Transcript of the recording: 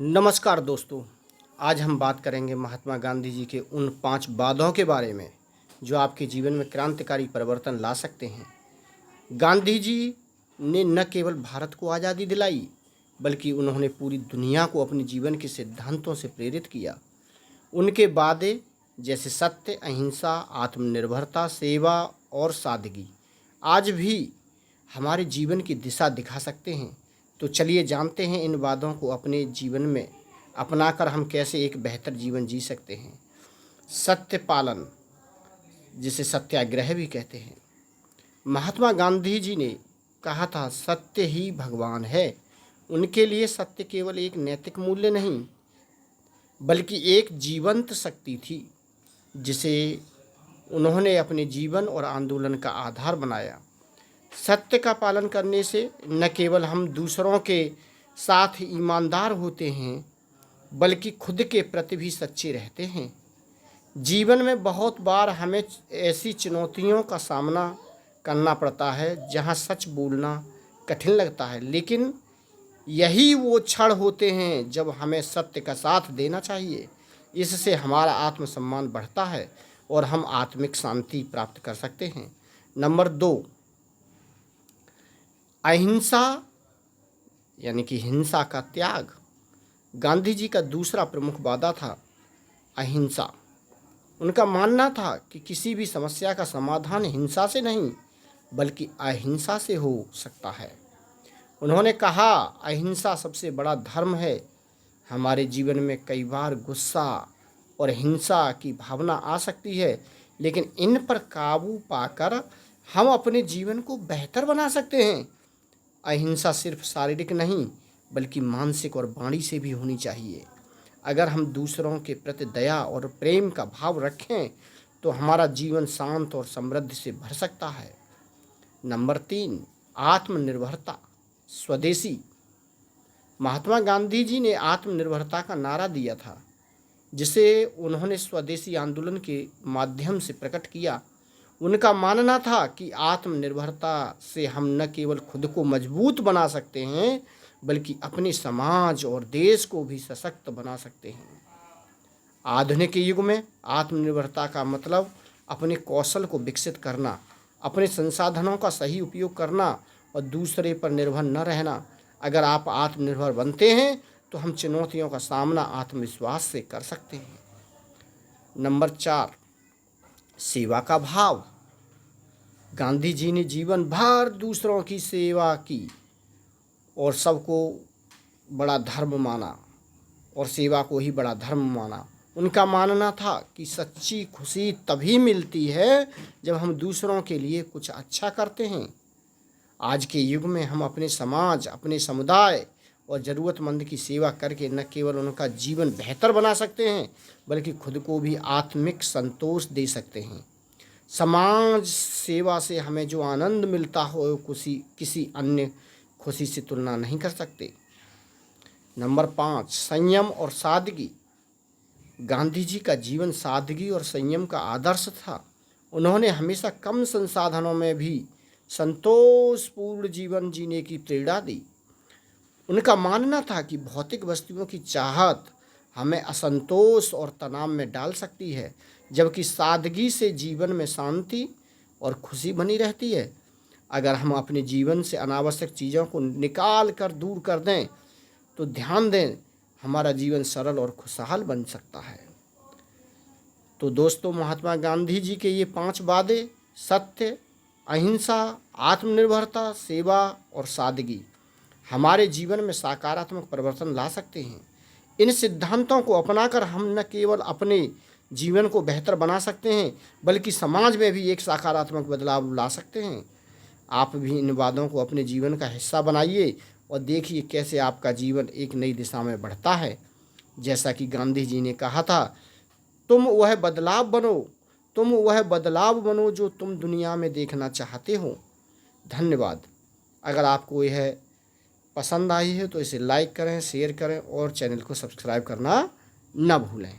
नमस्कार दोस्तों, आज हम बात करेंगे महात्मा गांधी जी के उन 5 वादों के बारे में जो आपके जीवन में क्रांतिकारी परिवर्तन ला सकते हैं। गांधी जी ने न केवल भारत को आज़ादी दिलाई, बल्कि उन्होंने पूरी दुनिया को अपने जीवन के सिद्धांतों से प्रेरित किया। उनके वादे जैसे सत्य, अहिंसा, आत्मनिर्भरता, सेवा और सादगी आज भी हमारे जीवन की दिशा दिखा सकते हैं। तो चलिए जानते हैं इन वादों को अपने जीवन में अपनाकर हम कैसे एक बेहतर जीवन जी सकते हैं। सत्य पालन, जिसे सत्याग्रह भी कहते हैं। महात्मा गांधी जी ने कहा था, सत्य ही भगवान है। उनके लिए सत्य केवल एक नैतिक मूल्य नहीं, बल्कि एक जीवंत शक्ति थी, जिसे उन्होंने अपने जीवन और आंदोलन का आधार बनाया। सत्य का पालन करने से न केवल हम दूसरों के साथ ईमानदार होते हैं, बल्कि खुद के प्रति भी सच्चे रहते हैं। जीवन में बहुत बार हमें ऐसी चुनौतियों का सामना करना पड़ता है जहां सच बोलना कठिन लगता है, लेकिन यही वो क्षण होते हैं जब हमें सत्य का साथ देना चाहिए। इससे हमारा आत्मसम्मान बढ़ता है और हम आत्मिक शांति प्राप्त कर सकते हैं। नंबर 2, अहिंसा यानी कि हिंसा का त्याग। गांधी जी का दूसरा प्रमुख वादा था अहिंसा। उनका मानना था कि किसी भी समस्या का समाधान हिंसा से नहीं, बल्कि अहिंसा से हो सकता है। उन्होंने कहा, अहिंसा सबसे बड़ा धर्म है। हमारे जीवन में कई बार गुस्सा और हिंसा की भावना आ सकती है, लेकिन इन पर काबू पाकर हम अपने जीवन को बेहतर बना सकते हैं। अहिंसा सिर्फ शारीरिक नहीं, बल्कि मानसिक और वाणी से भी होनी चाहिए। अगर हम दूसरों के प्रति दया और प्रेम का भाव रखें तो हमारा जीवन शांत और समृद्धि से भर सकता है। नंबर 3, आत्मनिर्भरता, स्वदेशी। महात्मा गांधी जी ने आत्मनिर्भरता का नारा दिया था, जिसे उन्होंने स्वदेशी आंदोलन के माध्यम से प्रकट किया। उनका मानना था कि आत्मनिर्भरता से हम न केवल खुद को मजबूत बना सकते हैं, बल्कि अपने समाज और देश को भी सशक्त बना सकते हैं। आधुनिक युग में आत्मनिर्भरता का मतलब अपने कौशल को विकसित करना, अपने संसाधनों का सही उपयोग करना और दूसरे पर निर्भर न रहना। अगर आप आत्मनिर्भर बनते हैं तो हम चुनौतियों का सामना आत्मविश्वास से कर सकते हैं। नंबर 4, सेवा का भाव। गांधी जी ने जीवन भर दूसरों की सेवा की और सबको बड़ा धर्म माना और सेवा को ही बड़ा धर्म माना। उनका मानना था कि सच्ची खुशी तभी मिलती है जब हम दूसरों के लिए कुछ अच्छा करते हैं। आज के युग में हम अपने समाज, अपने समुदाय और ज़रूरतमंद की सेवा करके न केवल उनका जीवन बेहतर बना सकते हैं, बल्कि खुद को भी आत्मिक संतोष दे सकते हैं। समाज सेवा से हमें जो आनंद मिलता हो, किसी अन्य खुशी से तुलना नहीं कर सकते। नंबर 5, संयम और सादगी। गांधी जी का जीवन सादगी और संयम का आदर्श था। उन्होंने हमेशा कम संसाधनों में भी संतोषपूर्ण जीवन जीने की प्रेरणा दी। उनका मानना था कि भौतिक वस्तुओं की चाहत हमें असंतोष और तनाव में डाल सकती है, जबकि सादगी से जीवन में शांति और खुशी बनी रहती है। अगर हम अपने जीवन से अनावश्यक चीज़ों को निकाल कर दूर कर दें तो ध्यान दें, हमारा जीवन सरल और खुशहाल बन सकता है। तो दोस्तों, महात्मा गांधी जी के ये 5 वादे, सत्य, अहिंसा, आत्मनिर्भरता, सेवा और सादगी, हमारे जीवन में सकारात्मक परिवर्तन ला सकते हैं। इन सिद्धांतों को अपनाकर हम न केवल अपने जीवन को बेहतर बना सकते हैं, बल्कि समाज में भी एक सकारात्मक बदलाव ला सकते हैं। आप भी इन वादों को अपने जीवन का हिस्सा बनाइए और देखिए कैसे आपका जीवन एक नई दिशा में बढ़ता है। जैसा कि गांधी जी ने कहा था, तुम वह बदलाव बनो जो तुम दुनिया में देखना चाहते हो। धन्यवाद। अगर आपको यह पसंद आई है तो इसे लाइक करें, शेयर करें और चैनल को सब्सक्राइब करना न भूलें।